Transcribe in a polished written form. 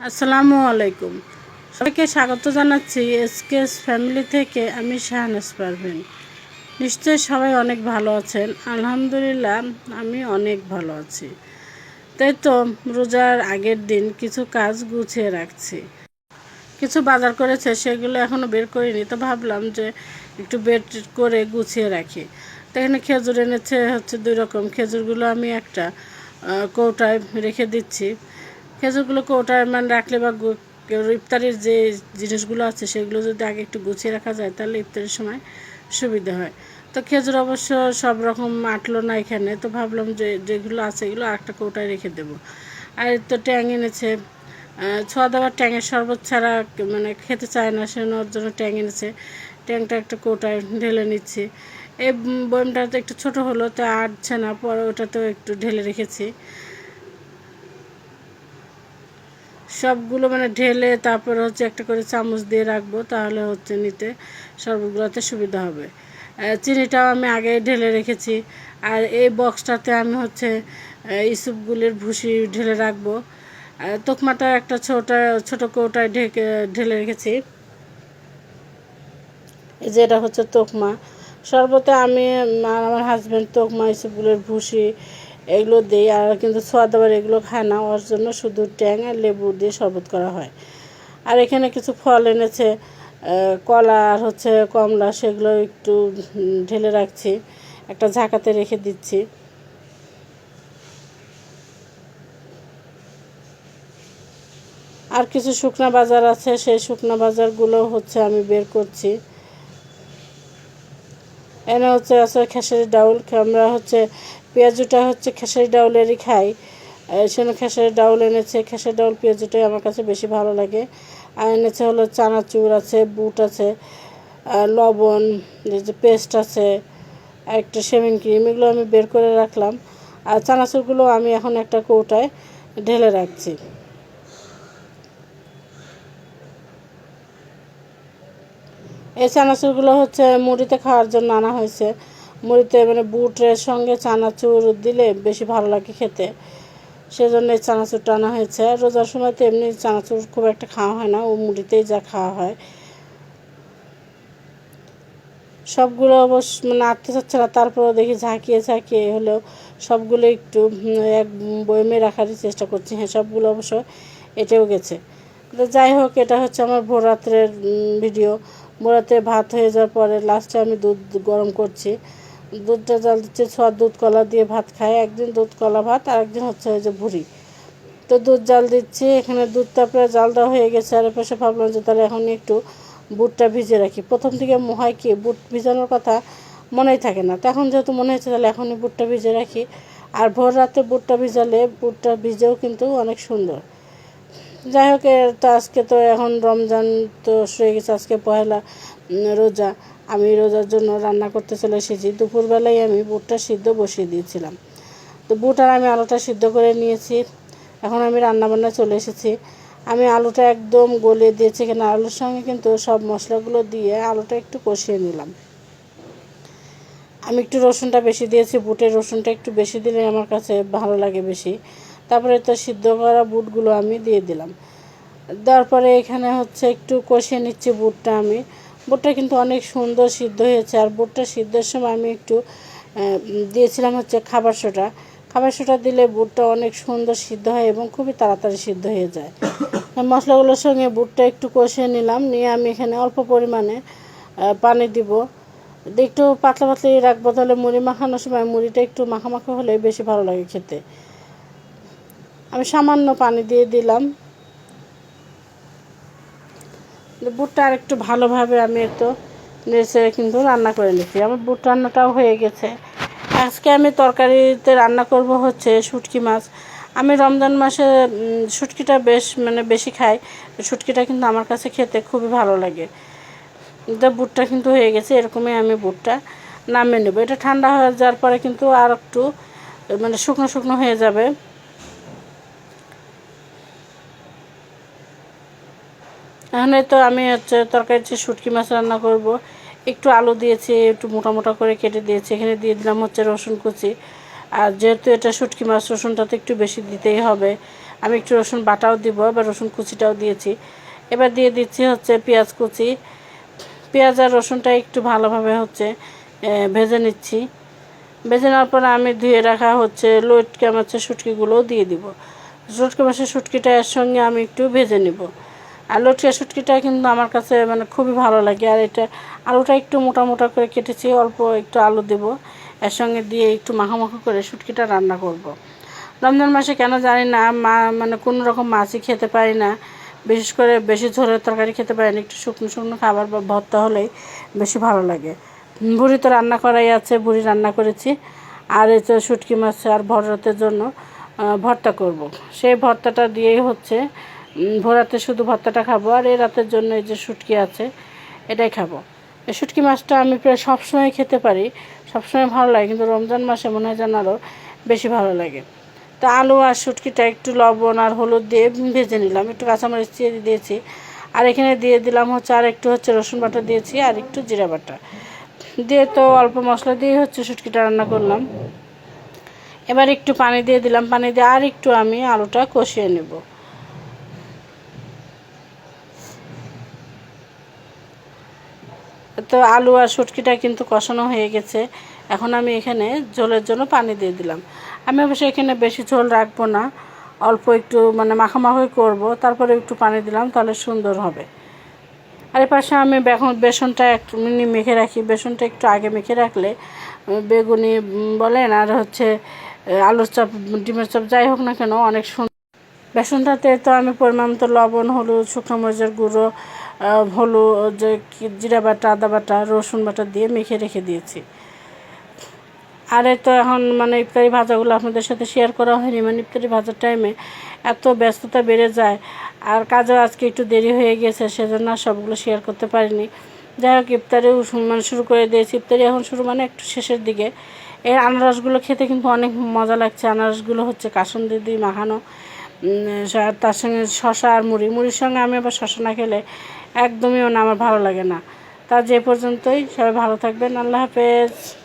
আসসালামু আলাইকুম। সবাইকে স্বাগত জানাচ্ছি এসকেএস ফ্যামিলি থেকে। আমি শাহনাজ পারভীন। নিশ্চয়ই সবাই অনেক ভালো আছেন। আলহামদুলিল্লাহ আমি অনেক ভালো আছি। তাই তো রোজার আগের দিন কিছু কাজ গুছিয়ে রাখছি। কিছু বাজার করেছে, সেগুলো এখনও বের করিনি, তো ভাবলাম যে একটু বের করে গুছিয়ে রাখি। তো এখানে খেজুর এনেছে হচ্ছে 2 রকম। খেজুরগুলো আমি একটা কৌটায় রেখে দিচ্ছি। খেজুরগুলো কৌটায় রাখলে বা ইফতারির যে জিনিসগুলো আছে সেগুলো যদি আগে একটু গুছিয়ে রাখা যায় তাহলে ইফতারির সময় সুবিধা হয়। তো খেজুর অবশ্য সব রকম আটলো না এখানে, তো ভাবলাম যে যেগুলো আছে এগুলো আরেকটা কৌটায় রেখে দেবো। আর তো ট্যাং এনেছে, ছোঁয়া দেওয়ার ট্যাঙের শরবত ছাড়া খেতে চায় না, সে ওর জন্য ট্যাং এনেছে। ট্যাংটা একটু কৌটায় ঢেলে নিচ্ছি। এই বয়মটা তো একটু ছোটো হলো, তো আটছে না, পরে ওটাতেও একটু ঢেলে রেখেছি। সবগুলো ঢেলে তারপরে হচ্ছে একটা করে চামচ দিয়ে রাখবো, তাহলে হচ্ছে নিতে শরবতগুলোতে সুবিধা হবে। চিনিটাও আমি আগে ঢেলে রেখেছি। আর এই বক্সটাতে আমি হচ্ছে ইসুপগুলির ভুসি ঢেলে রাখবো। তোকমাটা একটা ছোটো কৌটায় ঢেলে রেখেছি। এই যে এটা হচ্ছে তোকমা। শরবতে আমি আর আমার হাজব্যান্ড তোকমা ইসুপগুলির ভুসি এগুলো দিই, আর কিন্তু ছোঁয়া দেওয়ার এগুলো খায় না, ওর জন্য শুধু ট্যাং আর লেবু দিয়ে শরবত করা হয়। আর এখানে কিছু ফল এনেছে, কলা আর হচ্ছে কমলা, সেগুলো একটু ঢেলে রাখছি, একটা ঝাঁকাতে রেখে দিচ্ছি। আর কিছু শুকনা বাজার আছে, সেই শুকনা বাজারগুলো হচ্ছে আমি বের করছি। এনে হচ্ছে খেসারি ডাউল। আমরা হচ্ছে পেঁয়াজুটা হচ্ছে খেসারি ডাউলেরই খাই। সেখানে খেসারি ডাউল এনেছে। খেসারি ডাউল পেঁয়াজুটাই আমার কাছে বেশি ভালো লাগে। আর এনেছে হলো চানাচুর আছে, বুট আছে, লবণ, যে পেস্ট আছে, আর একটা শেভিং ক্রিম, এগুলো আমি বের করে রাখলাম। আর চানাচুরগুলো আমি এখন একটা কৌটায় ঢেলে রাখছি। এই চানাচুরগুলো হচ্ছে মুড়িতে খাওয়ার জন্য আনা হয়েছে। মুড়িতে বুটের সঙ্গে চানাচুর দিলে বেশি ভালো লাগে খেতে, সেজন্য এই চানাচুরটা আনা হয়েছে। রোজার সময় তো এমনি চানাচুর খুব একটা খাওয়া হয় না, ও মুড়িতেই যা খাওয়া হয়। সবগুলো অবশ্য আটতে চাচ্ছে না, তারপরেও দেখি ঝাঁকিয়ে ঝাঁকিয়ে হলেও সবগুলো একটু এক বয়মে রাখারই চেষ্টা করছি। হ্যাঁ, সবগুলো অবশ্য এটেও গেছে। তো যাই হোক, এটা হচ্ছে আমার ভোররাত্রের ভিডিও। ভোররাত্রে ভাত হয়ে যাওয়ার পরে লাস্টে আমি দুধ গরম করছি। দুধটা জাল দিচ্ছে। ছোঁয়া দুধ কলা দিয়ে ভাত খায়, একদিন দুধ কলা ভাত, আর একদিন হচ্ছে ওই যে ভুড়ি। তো দুধ জাল দিচ্ছি। এখানে দুধটা প্রায় জাল দেওয়া হয়ে গেছে। আর পাশে ভাবলাম যে তাহলে এখন একটু বুটটা ভিজে রাখি। প্রথম থেকে হয় কি, বুট ভিজানোর কথা মনেই থাকে না, তো এখন যেহেতু মনে হচ্ছে তাহলে এখনই বুটটা ভিজে রাখি। আর ভোর রাতে বুটটা ভিজালে বুটটা ভিজেও কিন্তু অনেক সুন্দর। যাই হোক, তো আজকে তো এখন রমজান তো শুরু হয়ে গেছে। আজকে পয়লা রোজা। আমি রোজার জন্য রান্না করতে চলে এসেছি। দুপুরবেলায় আমি বুটটা সিদ্ধ বসিয়ে দিয়েছিলাম। তো বুট আর আমি আলুটা সিদ্ধ করে নিয়েছি। এখন আমি রান্নাবান্না চলে এসেছি। আমি আলুটা একদম গলিয়ে দিয়েছি, এখানে আলুর সঙ্গে কিন্তু সব মশলাগুলো দিয়ে আলুটা একটু কষিয়ে নিলাম। আমি একটু রসুনটা বেশি দিয়েছি, বুটের রসুনটা একটু বেশি দিলে আমার কাছে ভালো লাগে বেশি। তারপরে তো সিদ্ধ করা বুটগুলো আমি দিয়ে দিলাম। দেওয়ার পরে এখানে হচ্ছে একটু কষিয়ে নিচ্ছি বুটটা। বুটটা কিন্তু অনেক সুন্দর সিদ্ধ হয়েছে। আর বুটটা সিদ্ধের সময় আমি একটু দিয়েছিলাম হচ্ছে খাবার সোডা। খাবার সোডা দিলে বুটটা অনেক সুন্দর সিদ্ধ হয় এবং খুবই তাড়াতাড়ি সিদ্ধ হয়ে যায়। মশলাগুলোর সঙ্গে বুটটা একটু কষিয়ে নিলাম, নিয়ে আমি এখানে অল্প পরিমাণে পানি দিব। একটু পাতলা পাতলাই রাখবো, তাহলে মুড়ি মাখানোর সময় মুড়িটা একটু মাখা হলে বেশি ভালো লাগে খেতে। আমি সামান্য পানি দিয়ে দিলাম। বুটটা আর একটু ভালোভাবে আমি একটু নেড়ে কিন্তু রান্না করে নিচ্ছি। আমার বুট রান্নাটাও হয়ে গেছে। আজকে আমি তরকারিতে রান্না করব হচ্ছে শুটকি মাছ। আমি রমজান মাসে শুটকিটা বেশি খাই। শুটকিটা কিন্তু আমার কাছে খেতে খুবই ভালো লাগে। এটা বুটটা কিন্তু হয়ে গেছে, এরকমই আমি বুটটা নামিয়ে নেব। এটা ঠান্ডা হয়ে যাওয়ার পরে কিন্তু আর একটু শুকনো শুকনো হয়ে যাবে। এখানে তো আমি হচ্ছে তরকারিতে শুটকি মাছ রান্না করব। একটু আলু দিয়েছি, একটু মোটা মোটা করে কেটে দিয়েছি। এখানে দিয়ে দিলাম হচ্ছে রসুন কুচি। আর যেহেতু এটা শুটকি মাছ, রসুনটা তো একটু বেশি দিতেই হবে। আমি একটু রসুন বাটাও দিব, এবার রসুন কুচিটাও দিয়েছি। এবার দিয়ে দিচ্ছি হচ্ছে পেঁয়াজ কুচি। পেঁয়াজ আর রসুনটা একটু ভালোভাবে হচ্ছে ভেজে নিচ্ছি। ভেজে নেওয়ার পর আমি ধুয়ে রাখা হচ্ছে লটকা মাছের শুটকিগুলোও দিয়ে দিব। লটকা মাছের শুটকিটা এর সঙ্গে আমি একটু ভেজে নিব। আর লটকা শুটকিটা কিন্তু আমার কাছে মানে খুবই ভালো লাগে। আর এটা আলুটা একটু মোটা মোটা করে কেটেছি, অল্প একটু আলু দেব, এর সঙ্গে দিয়ে একটু মাখামাখা করে শুটকিটা রান্না করব। রমজান মাসে কেন জানি না মানে কোনো রকম মাছই খেতে পারি না, বিশেষ করে বেশি ঝোলের তরকারি খেতে পারি না। একটু শুকনো শুকনো খাবার বা ভর্তা হলেই বেশি ভালো লাগে। বুড়ি তো রান্না করাই আছে, বুড়ি রান্না করেছি। আর এই তো শুটকি মাছ আর ভরাতের জন্য ভর্তা করব। সেই ভর্তাটা দিয়েই হচ্ছে ভোরাতে শুধু ভর্তাটা খাবো, আর এই রাতের জন্য এই যে শুটকি আছে এটাই খাবো। এই শুটকি মাছটা আমি প্রায় সবসময় খেতে পারি, সবসময় ভালো লাগে, কিন্তু রমজান মাসে মনে হয় যেন আরও বেশি ভালো লাগে। তো আলু আর শুটকিটা একটু লবণ আর হলুদ দিয়ে ভেজে নিলাম, একটু কাঁচামরিচ দিয়ে দিয়েছি। আর এখানে দিয়ে দিলাম হচ্ছে আর একটু হচ্ছে রসুন বাটা দিয়েছি, আর একটু জিরা বাটা দিয়ে তো অল্প মশলা দিয়ে হচ্ছে শুটকিটা রান্না করলাম। এবার একটু পানি দিয়ে দিলাম, পানি দিয়ে আর একটু আমি আলুটা কষিয়ে নেব। তো আলু আর শুটকিটা কিন্তু কষানো হয়ে গেছে। এখন আমি এখানে ঝোলের জন্য পানি দিয়ে দিলাম। আমি অবশ্যই এখানে বেশি ঝোল রাখবো না, অল্প একটু মানে মাখামাখি করব, তারপরে একটু পানি দিলাম, তাহলে সুন্দর হবে। আর এর পাশে আমি বেসনটা একটু মেখে রাখি। বেসনটা একটু আগে মেখে রাখলে বেগুনি বলেন আর হচ্ছে আলুর চপ, ডিমের চপ যাই হোক না কেন অনেক সুন্দর। বেসনটাতে তো আমি পরিমাণ মতো লবণ, হলুদ, শুকনো মরিচের গুঁড়ো, হলুদ, যে জিরা বাটা, আদা বাটা, রসুন বাটা দিয়ে মেখে রেখে দিয়েছি। আর এই তো এখন মানে ইফতারি ভাজাগুলো আপনাদের সাথে শেয়ার করা হয়নি, মানে ইফতারি ভাজার টাইমে এত ব্যস্ততা বেড়ে যায়, আর কাজও আজকে একটু দেরি হয়ে গেছে, সেজন্য সবগুলো শেয়ার করতে পারিনি। যাই হোক, ইফতারিও মানে শুরু করে দিয়েছি। ইফতারি এখন শুরু মানে একটু শেষের দিকে। এই আনারসগুলো খেতে কিন্তু অনেক মজা লাগছে। আনারসগুলো হচ্ছে কাসুন্দি দিয়ে মাখানো, তার সঙ্গে শশা আর মুড়ির সঙ্গে আমি আবার শশা না খেলে একদমই আমার ভালো লাগে না। তা যে পর্যন্তই, সবাই ভালো থাকবেন। আল্লাহ হাফেজ।